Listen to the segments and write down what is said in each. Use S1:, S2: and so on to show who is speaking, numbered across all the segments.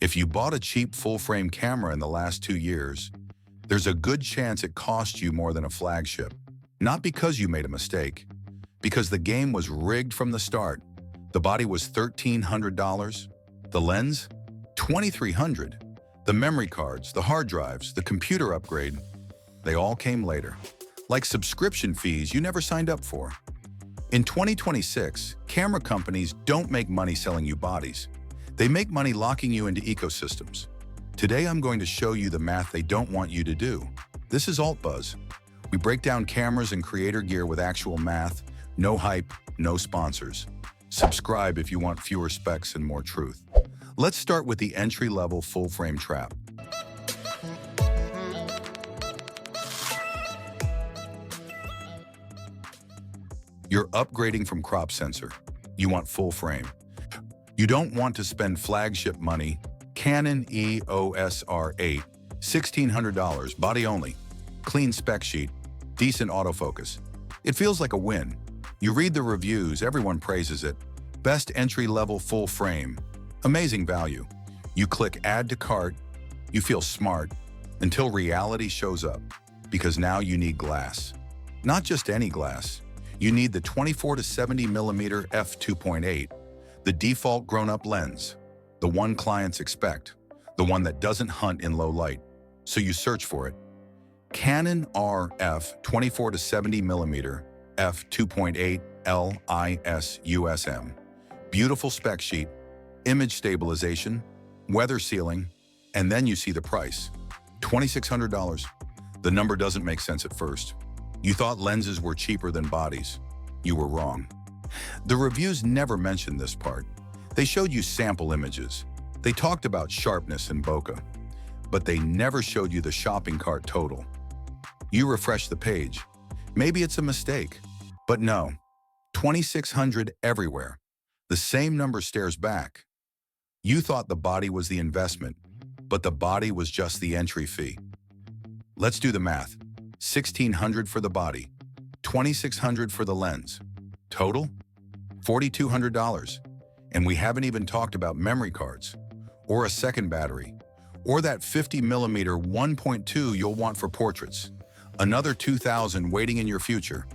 S1: If you bought a cheap full-frame camera in the last 2 years, there's a good chance it cost you more than a flagship. Not because you made a mistake, because the game was rigged from the start. The body was $1,300, the lens, $2,300. The memory cards, the hard drives, the computer upgrade, they all came later. Like subscription fees you never signed up for. In 2026, camera companies don't make money selling you bodies. They make money locking you into ecosystems. Today I'm going to show you the math they don't want you to do. This is Alt Buzz. We break down cameras and creator gear with actual math, no hype, no sponsors. Subscribe if you want fewer specs and more truth. Let's start with the entry-level full-frame trap. You're upgrading from crop sensor. You want full frame. You don't want to spend flagship money. Canon EOS R8, $1,600, body only. Clean spec sheet, decent autofocus. It feels like a win. You read the reviews, everyone praises it. Best entry-level full frame. Amazing value. You click add to cart, you feel smart, until reality shows up. Because now you need glass. Not just any glass. You need the 24 to 70 millimeter f2.8, the default grown-up lens, the one clients expect, the one that doesn't hunt in low light. So you search for it. Canon RF 24 to 70 millimeter f2.8 LIS-USM. Beautiful spec sheet, image stabilization, weather sealing, and then you see the price, $2,600. The number doesn't make sense at first. You thought lenses were cheaper than bodies. You were wrong. The reviews never mentioned this part. They showed you sample images. They talked about sharpness and bokeh, but they never showed you the shopping cart total. You refresh the page. Maybe it's a mistake, but no. $2,600 everywhere. The same number stares back. You thought the body was the investment, but the body was just the entry fee. Let's do the math. $1,600 for the body, $2,600 for the lens. Total? $4,200. And we haven't even talked about memory cards, or a second battery, or that 50 millimeter 1.2 you'll want for portraits. Another $2,000 waiting in your future.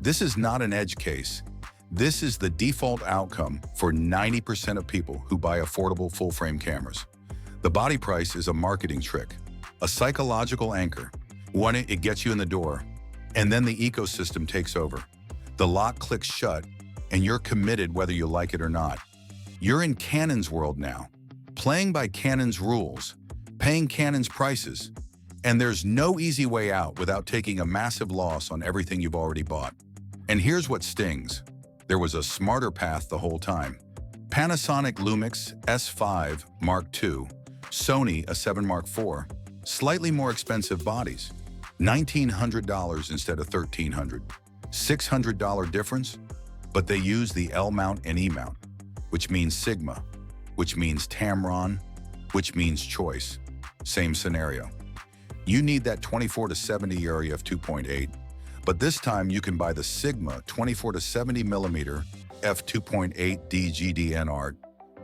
S1: This is not an edge case. This is the default outcome for 90% of people who buy affordable full-frame cameras. The body price is a marketing trick, a psychological anchor. One, it gets you in the door, and then the ecosystem takes over. The lock clicks shut, and you're committed whether you like it or not. You're in Canon's world now, playing by Canon's rules, paying Canon's prices, and there's no easy way out without taking a massive loss on everything you've already bought. And here's what stings. There was a smarter path the whole time. Panasonic Lumix S5 Mark II, Sony A7R Mark IV, slightly more expensive bodies. $1,900 instead of $1,300. $600 difference, but they use the L mount and E mount, which means Sigma, which means Tamron, which means choice. Same scenario. You need that 24 to 70 area of 2.8, but this time you can buy the Sigma 24 to 70 millimeter f2.8 DGDNR,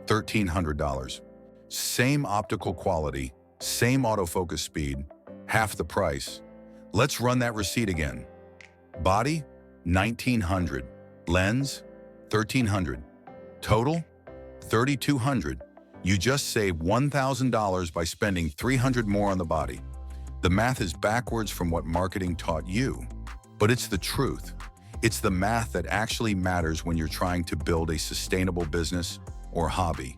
S1: $1,300. Same optical quality, same autofocus speed, half the price. Let's run that receipt again. Body, $1,900. Lens, $1,300. Total, $3,200. You just saved $1,000 by spending $300 more on the body. The math is backwards from what marketing taught you, but it's the truth. It's the math that actually matters when you're trying to build a sustainable business or hobby.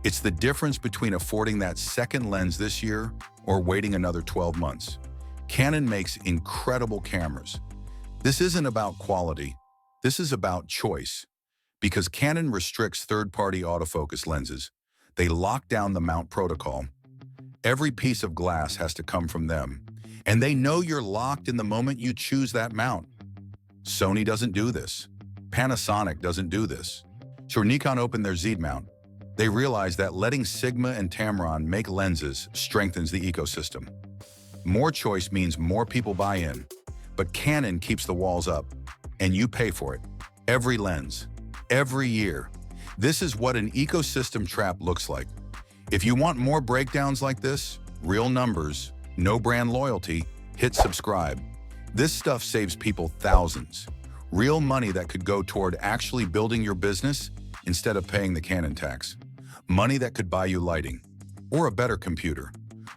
S1: It's the difference between affording that second lens this year or waiting another 12 months. Canon makes incredible cameras. This isn't about quality. This is about choice. Because Canon restricts third-party autofocus lenses, they lock down the mount protocol. Every piece of glass has to come from them, and they know you're locked in the moment you choose that mount. Sony doesn't do this. Panasonic doesn't do this. So Nikon opened their Z8 mount. They realized that letting Sigma and Tamron make lenses strengthens the ecosystem. More choice means more people buy in, but Canon keeps the walls up, and you pay for it. Every lens, every year. This is what an ecosystem trap looks like. If you want more breakdowns like this, real numbers, no brand loyalty, hit subscribe. This stuff saves people thousands. Real money that could go toward actually building your business instead of paying the Canon tax. Money that could buy you lighting, or a better computer,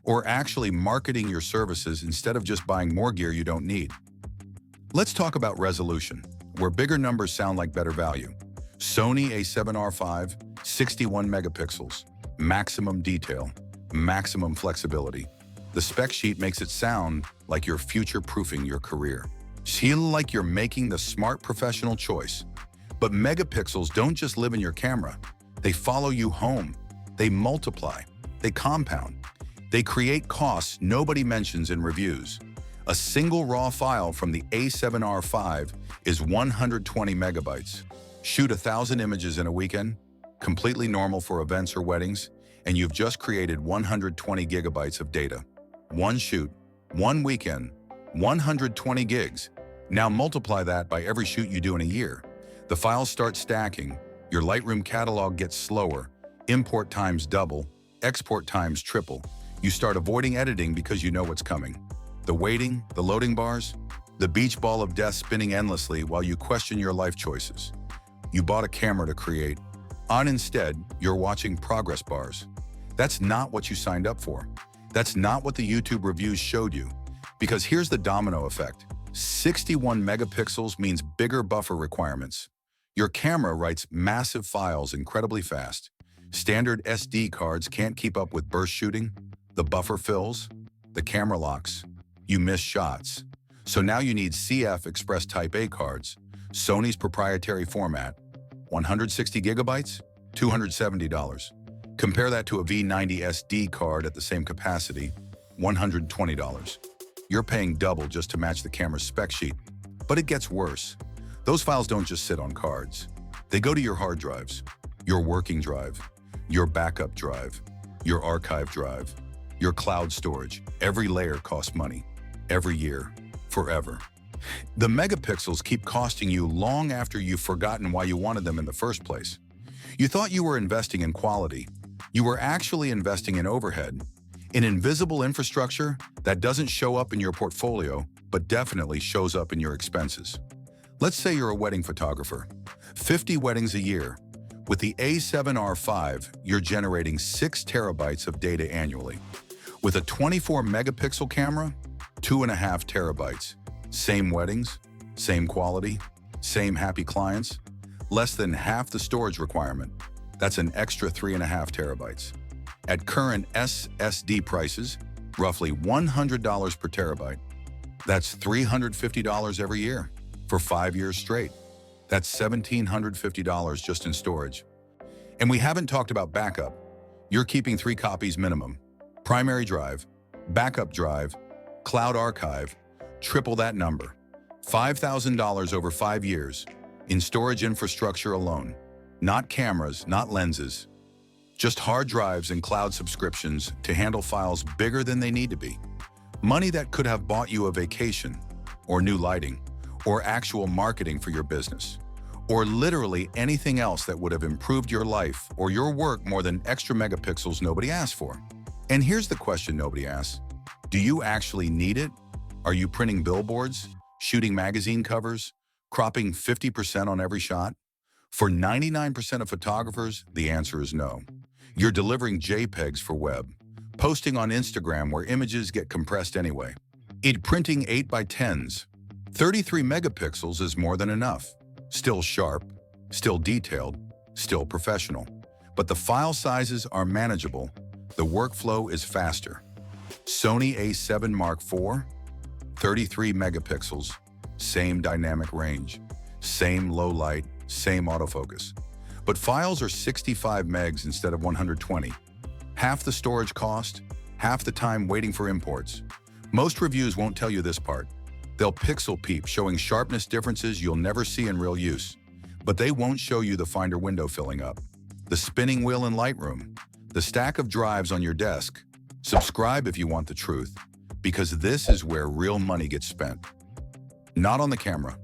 S1: or actually marketing your services instead of just buying more gear you don't need. Let's talk about resolution, where bigger numbers sound like better value. Sony A7R V, 61 megapixels, maximum detail, maximum flexibility. The spec sheet makes it sound like you're future-proofing your career. Feel like you're making the smart professional choice. But megapixels don't just live in your camera. They follow you home. They multiply. They compound. They create costs nobody mentions in reviews. A single raw file from the A7R V is 120 megabytes. Shoot 1,000 images in a weekend, completely normal for events or weddings, and you've just created 120 gigabytes of data. One shoot, one weekend, 120 gigs. Now multiply that by every shoot you do in a year. The files start stacking, your Lightroom catalog gets slower, import times double, export times triple. You start avoiding editing because you know what's coming. The waiting, the loading bars, the beach ball of death spinning endlessly while you question your life choices. You bought a camera to create. Instead, you're watching progress bars. That's not what you signed up for. That's not what the YouTube reviews showed you. Because here's the domino effect. 61 megapixels means bigger buffer requirements. Your camera writes massive files incredibly fast. Standard SD cards can't keep up with burst shooting. The buffer fills, the camera locks. You miss shots. So now you need CF Express Type A cards. Sony's proprietary format, 160 gigabytes, $270. Compare that to a V90 SD card at the same capacity, $120. You're paying double just to match the camera's spec sheet. But it gets worse. Those files don't just sit on cards. They go to your hard drives, your working drive, your backup drive, your archive drive, your cloud storage. Every layer costs money, every year, forever. The megapixels keep costing you long after you've forgotten why you wanted them in the first place. You thought you were investing in quality. You were actually investing in overhead, in invisible infrastructure that doesn't show up in your portfolio, but definitely shows up in your expenses. Let's say you're a wedding photographer, 50 weddings a year. With the A7R V, you're generating 6 terabytes of data annually. With a 24 megapixel camera, 2.5 terabytes. Same weddings, same quality, same happy clients, less than half the storage requirement. That's an extra 3.5 terabytes. At current SSD prices, roughly $100 per terabyte. That's $350 every year for 5 years straight. That's $1,750 just in storage. And we haven't talked about backup. You're keeping 3 copies minimum. Primary drive, backup drive, cloud archive, triple that number. $5,000 over 5 years in storage infrastructure alone. Not cameras, not lenses. Just hard drives and cloud subscriptions to handle files bigger than they need to be. Money that could have bought you a vacation, or new lighting, or actual marketing for your business, or literally anything else that would have improved your life or your work more than extra megapixels nobody asked for. And here's the question nobody asks. Do you actually need it? Are you printing billboards, shooting magazine covers, cropping 50% on every shot? For 99% of photographers, the answer is no. You're delivering JPEGs for web, posting on Instagram where images get compressed anyway. Printing 8x10s. 33 megapixels is more than enough. Still sharp, still detailed, still professional. But the file sizes are manageable. The workflow is faster. Sony A7 Mark IV, 33 megapixels, same dynamic range, same low light, same autofocus. But files are 65 megs instead of 120. Half the storage cost, half the time waiting for imports. Most reviews won't tell you this part. They'll pixel peep showing sharpness differences you'll never see in real use. But they won't show you the Finder window filling up, the spinning wheel in Lightroom, the stack of drives on your desk. Subscribe if you want the truth, because this is where real money gets spent. Not on the camera,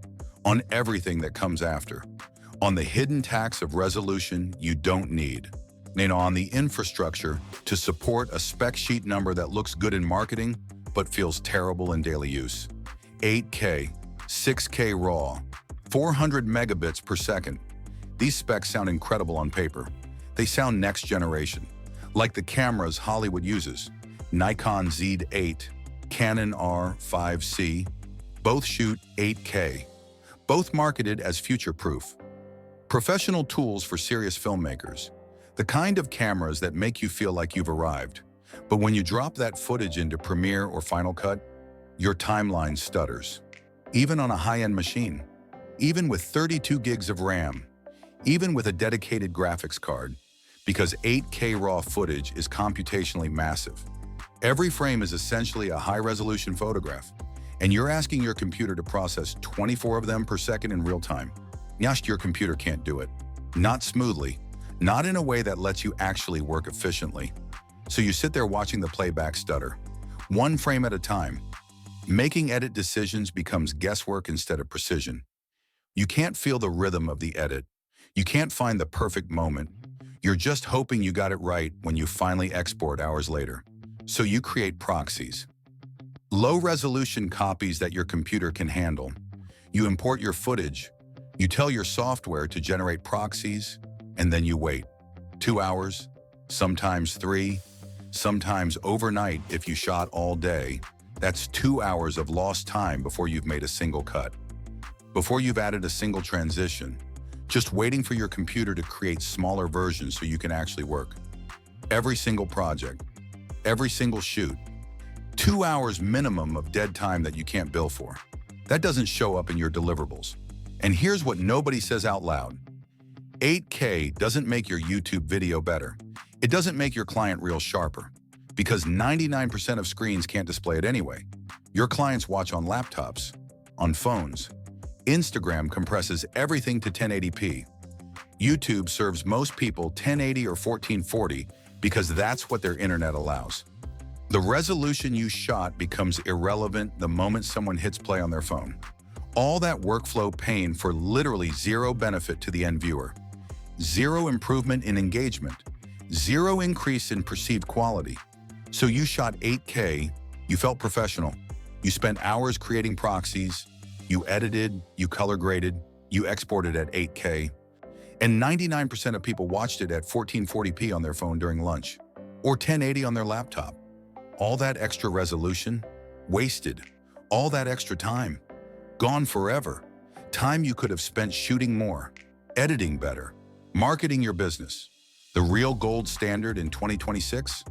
S1: on everything that comes after, on the hidden tax of resolution you don't need. On the infrastructure to support a spec sheet number that looks good in marketing but feels terrible in daily use. 8K, 6K RAW, 400 megabits per second. These specs sound incredible on paper. They sound next generation, like the cameras Hollywood uses. Nikon Z8, Canon R5 C, both shoot 8K, both marketed as future-proof. Professional tools for serious filmmakers. The kind of cameras that make you feel like you've arrived. But when you drop that footage into Premiere or Final Cut, your timeline stutters. Even on a high-end machine, even with 32 gigs of RAM, even with a dedicated graphics card, because 8K RAW footage is computationally massive. Every frame is essentially a high-resolution photograph, and you're asking your computer to process 24 of them per second in real time. Your computer can't do it. Not smoothly, not in a way that lets you actually work efficiently. So you sit there watching the playback stutter, one frame at a time. Making edit decisions becomes guesswork instead of precision. You can't feel the rhythm of the edit. You can't find the perfect moment. You're just hoping you got it right when you finally export hours later. So you create proxies. Low-resolution copies that your computer can handle. You import your footage. You tell your software to generate proxies, and then you wait. 2 hours, sometimes 3, sometimes overnight if you shot all day. That's 2 hours of lost time before you've made a single cut, before you've added a single transition, just waiting for your computer to create smaller versions so you can actually work. Every single project, every single shoot, 2 hours minimum of dead time that you can't bill for. That doesn't show up in your deliverables. And here's what nobody says out loud. 8K doesn't make your YouTube video better. It doesn't make your client reel sharper, because 99% of screens can't display it anyway. Your clients watch on laptops, on phones. Instagram compresses everything to 1080p. YouTube serves most people 1080 or 1440 because that's what their internet allows. The resolution you shot becomes irrelevant the moment someone hits play on their phone. All that workflow pain for literally zero benefit to the end viewer. Zero improvement in engagement. Zero increase in perceived quality. So you shot 8K, you felt professional. You spent hours creating proxies, you edited, you color graded, you exported at 8K, and 99% of people watched it at 1440p on their phone during lunch, or 1080 on their laptop. All that extra resolution, wasted. All that extra time, gone forever. Time you could have spent shooting more, editing better, marketing your business. The real gold standard in 2026?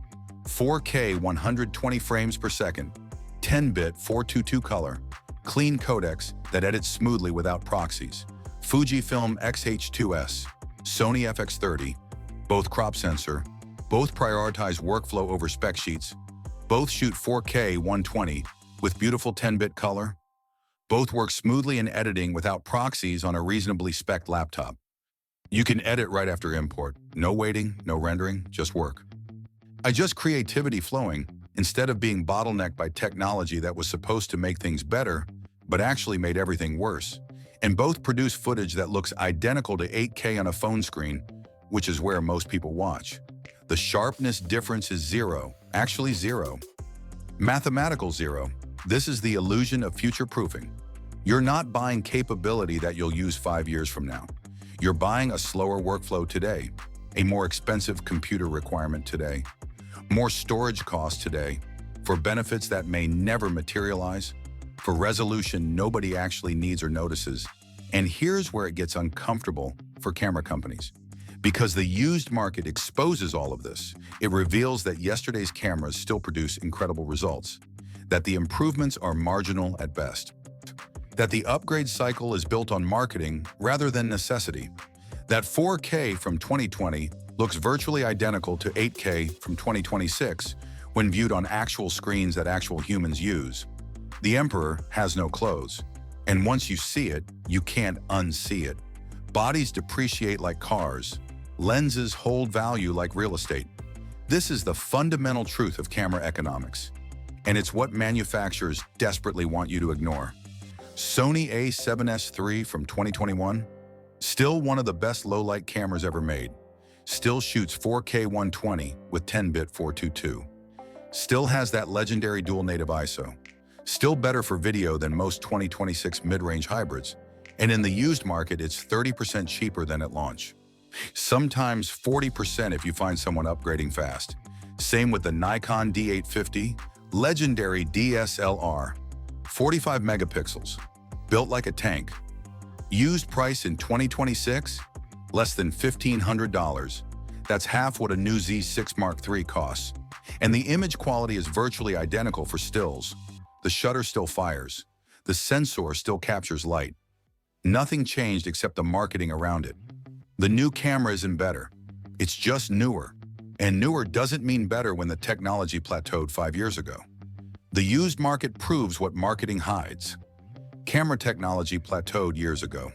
S1: 4K 120 frames per second, 10-bit 422 color, clean codecs that edits smoothly without proxies. Fujifilm X-H2S, Sony FX30, both crop sensor, both prioritize workflow over spec sheets, both shoot 4K 120 with beautiful 10-bit color, both work smoothly in editing without proxies on a reasonably spec'd laptop. You can edit right after import. No waiting, no rendering, just work. Just creativity flowing instead of being bottlenecked by technology that was supposed to make things better, but actually made everything worse. And both produce footage that looks identical to 8K on a phone screen, which is where most people watch. The sharpness difference is zero, actually zero. Mathematical zero. This is the illusion of future-proofing. You're not buying capability that you'll use 5 years from now. You're buying a slower workflow today, a more expensive computer requirement today, more storage costs today, for benefits that may never materialize, for resolution nobody actually needs or notices. And here's where it gets uncomfortable for camera companies. Because the used market exposes all of this, it reveals that yesterday's cameras still produce incredible results, that the improvements are marginal at best, that the upgrade cycle is built on marketing rather than necessity, that 4K from 2020 looks virtually identical to 8K from 2026 when viewed on actual screens that actual humans use. The emperor has no clothes, and once you see it, you can't unsee it. Bodies depreciate like cars. Lenses hold value like real estate. This is the fundamental truth of camera economics, and it's what manufacturers desperately want you to ignore. Sony A7R V from 2021, still one of the best low-light cameras ever made. still shoots 4K 120 with 10-bit 422, still has that legendary dual native ISO, still better for video than most 2026 mid-range hybrids, and in the used market, it's 30% cheaper than at launch. Sometimes 40% if you find someone upgrading fast. Same with the Nikon D850, legendary DSLR, 45 megapixels, built like a tank. Used price in 2026, less than $1,500. That's half what a new Z6 Mark III costs. And the image quality is virtually identical for stills. The shutter still fires. The sensor still captures light. Nothing changed except the marketing around it. The new camera isn't better. It's just newer. And newer doesn't mean better when the technology plateaued 5 years ago. The used market proves what marketing hides. Camera technology plateaued years ago.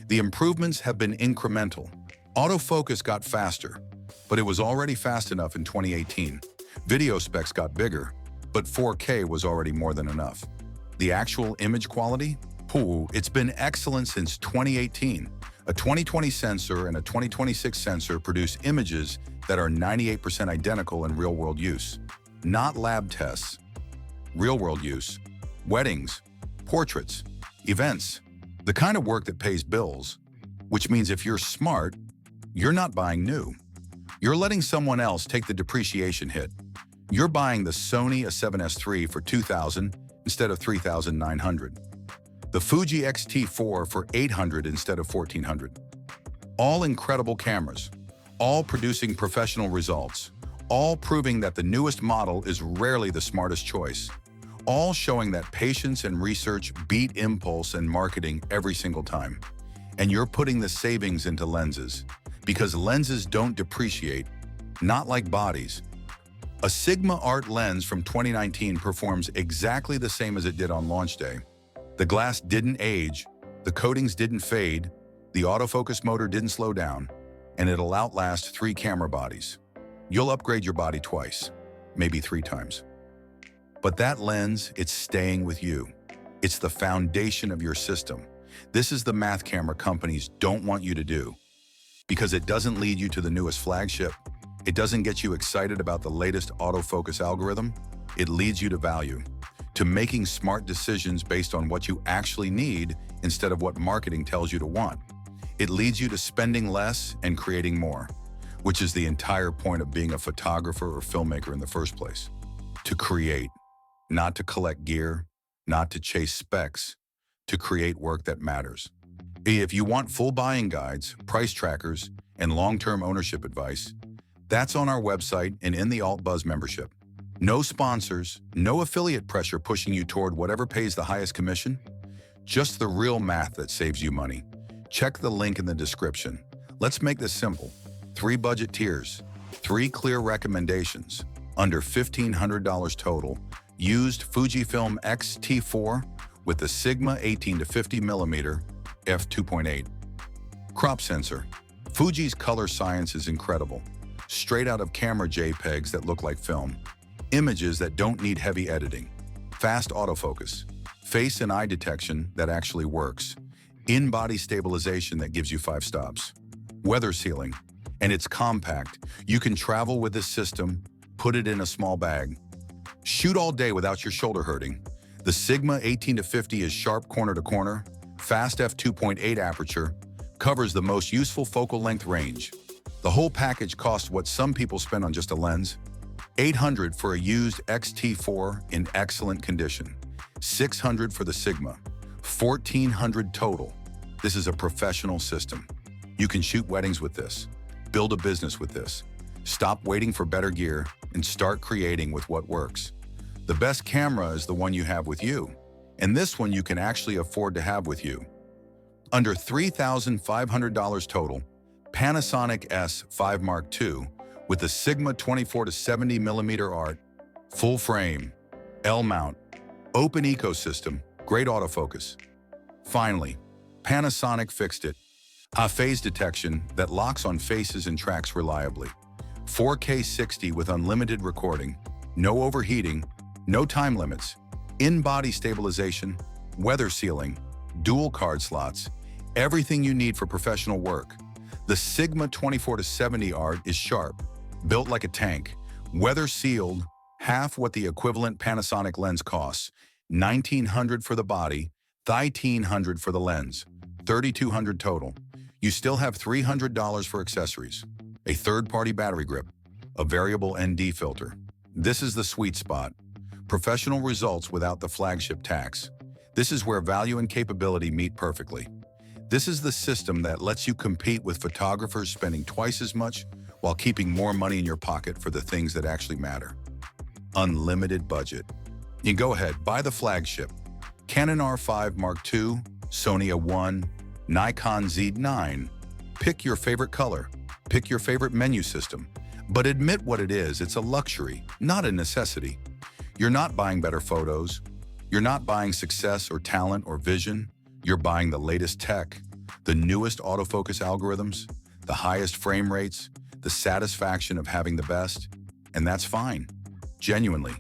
S1: The improvements have been incremental. Autofocus got faster, but it was already fast enough in 2018. Video specs got bigger, but 4K was already more than enough. The actual image quality? It's been excellent since 2018. A 2020 sensor and a 2026 sensor produce images that are 98% identical in real-world use. Not lab tests. Real-world use. Weddings, portraits, events. The kind of work that pays bills, which means if you're smart, you're not buying new. You're letting someone else take the depreciation hit. You're buying the Sony A7R V for $2,000 instead of $3,900. The Fuji X-T4 for $800 instead of $1,400. All incredible cameras, all producing professional results, all proving that the newest model is rarely the smartest choice, all showing that patience and research beat impulse and marketing every single time. And you're putting the savings into lenses, because lenses don't depreciate, not like bodies. A Sigma Art lens from 2019 performs exactly the same as it did on launch day. The glass didn't age, the coatings didn't fade, the autofocus motor didn't slow down, and it'll outlast 3 camera bodies. You'll upgrade your body twice, maybe 3 times. But that lens, it's staying with you. It's the foundation of your system. This is the math camera companies don't want you to do, because it doesn't lead you to the newest flagship. It doesn't get you excited about the latest autofocus algorithm. It leads you to value, to making smart decisions based on what you actually need instead of what marketing tells you to want. It leads you to spending less and creating more, which is the entire point of being a photographer or filmmaker in the first place. To create, not to collect gear, not to chase specs, to create work that matters. If you want full buying guides, price trackers, and long-term ownership advice, that's on our website and in the Alt Buzz membership. No sponsors, no affiliate pressure pushing you toward whatever pays the highest commission. Just the real math that saves you money. Check the link in the description. Let's make this simple. 3 budget tiers, 3 clear recommendations, under $1,500 total, used Fujifilm X-T4 with the Sigma 18 to 50mm f2.8. Crop sensor. Fuji's color science is incredible. Straight out of camera JPEGs that look like film. Images that don't need heavy editing. Fast autofocus. Face and eye detection that actually works. In-body stabilization that gives you 5 stops. Weather sealing. And it's compact. You can travel with this system, put it in a small bag. Shoot all day without your shoulder hurting. The Sigma 18 to 50 is sharp corner to corner, fast f2.8 aperture, covers the most useful focal length range. The whole package costs what some people spend on just a lens. $800 for a used X-T4 in excellent condition. $600 for the Sigma. $1,400 total. This is a professional system. You can shoot weddings with this. Build a business with this. Stop waiting for better gear and start creating with what works. The best camera is the one you have with you, and this one you can actually afford to have with you. Under $3,500 total, Panasonic S5 Mark II with the Sigma 24 to 70mm art, full frame, L mount, open ecosystem, great autofocus. Finally, Panasonic fixed it. A phase detection that locks on faces and tracks reliably. 4K 60 with unlimited recording, no overheating, no time limits, in-body stabilization, weather sealing, dual card slots, everything you need for professional work. The Sigma 24-70 art is sharp, built like a tank, weather-sealed, half what the equivalent Panasonic lens costs, $1,900 for the body, $1,300 for the lens, $3,200 total. You still have $300 for accessories, a third-party battery grip, a variable ND filter. This is the sweet spot. Professional results without the flagship tax. This is where value and capability meet perfectly. This is the system that lets you compete with photographers spending twice as much while keeping more money in your pocket for the things that actually matter. Unlimited budget. You go ahead, buy the flagship. Canon R5 Mark II, Sony A1, Nikon Z8. Pick your favorite color. Pick your favorite menu system. But admit what it is, it's a luxury, not a necessity. You're not buying better photos. You're not buying success or talent or vision. You're buying the latest tech, the newest autofocus algorithms, the highest frame rates, the satisfaction of having the best. And that's fine. Genuinely.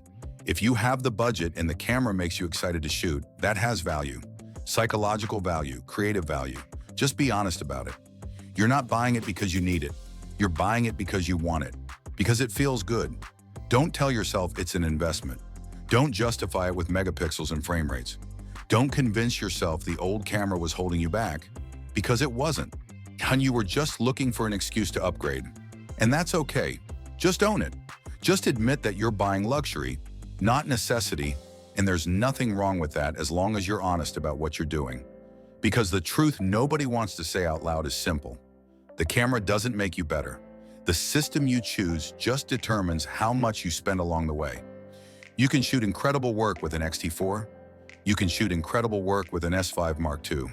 S1: If you have the budget and the camera makes you excited to shoot, that has value. Psychological value, creative value. Just be honest about it. You're not buying it because you need it. You're buying it because you want it, because it feels good. Don't tell yourself it's an investment. Don't justify it with megapixels and frame rates. Don't convince yourself the old camera was holding you back, because it wasn't. And you were just looking for an excuse to upgrade. And that's okay. Just own it. Just admit that you're buying luxury, not necessity, and there's nothing wrong with that as long as you're honest about what you're doing. Because the truth nobody wants to say out loud is simple. The camera doesn't make you better. The system you choose just determines how much you spend along the way. You can shoot incredible work with an X-T4. You can shoot incredible work with an S5 Mark II.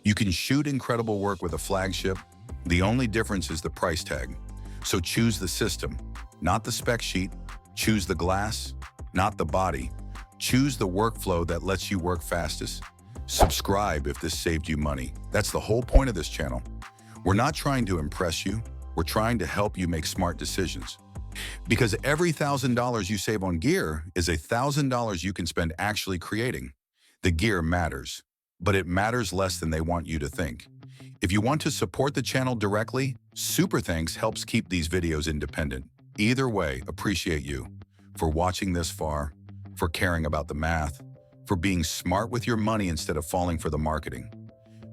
S1: You can shoot incredible work with a flagship. The only difference is the price tag. So choose the system, not the spec sheet. Choose the glass, not the body. Choose the workflow that lets you work fastest. Subscribe if this saved you money. That's the whole point of this channel. We're not trying to impress you. We're trying to help you make smart decisions. Because every $1,000 you save on gear is $1,000 you can spend actually creating. The gear matters, but it matters less than they want you to think. If you want to support the channel directly, super thanks helps keep these videos independent. Either way, appreciate you for watching this far, for caring about the math, for being smart with your money instead of falling for the marketing.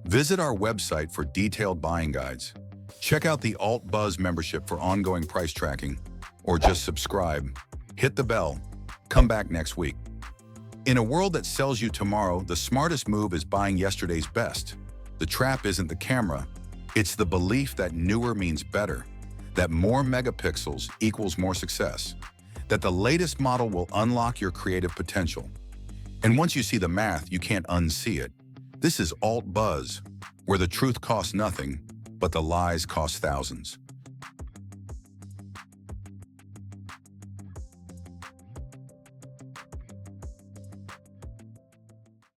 S1: Visit our website for detailed buying guides. Check out the Alt Buzz membership for ongoing price tracking, or just subscribe. Hit the bell. Come back next week. In a world that sells you tomorrow, the smartest move is buying yesterday's best. The trap isn't the camera. It's the belief that newer means better, that more megapixels equals more success, that the latest model will unlock your creative potential. And once you see the math, you can't unsee it. This is Alt Buzz, where the truth costs nothing, but the lies cost thousands.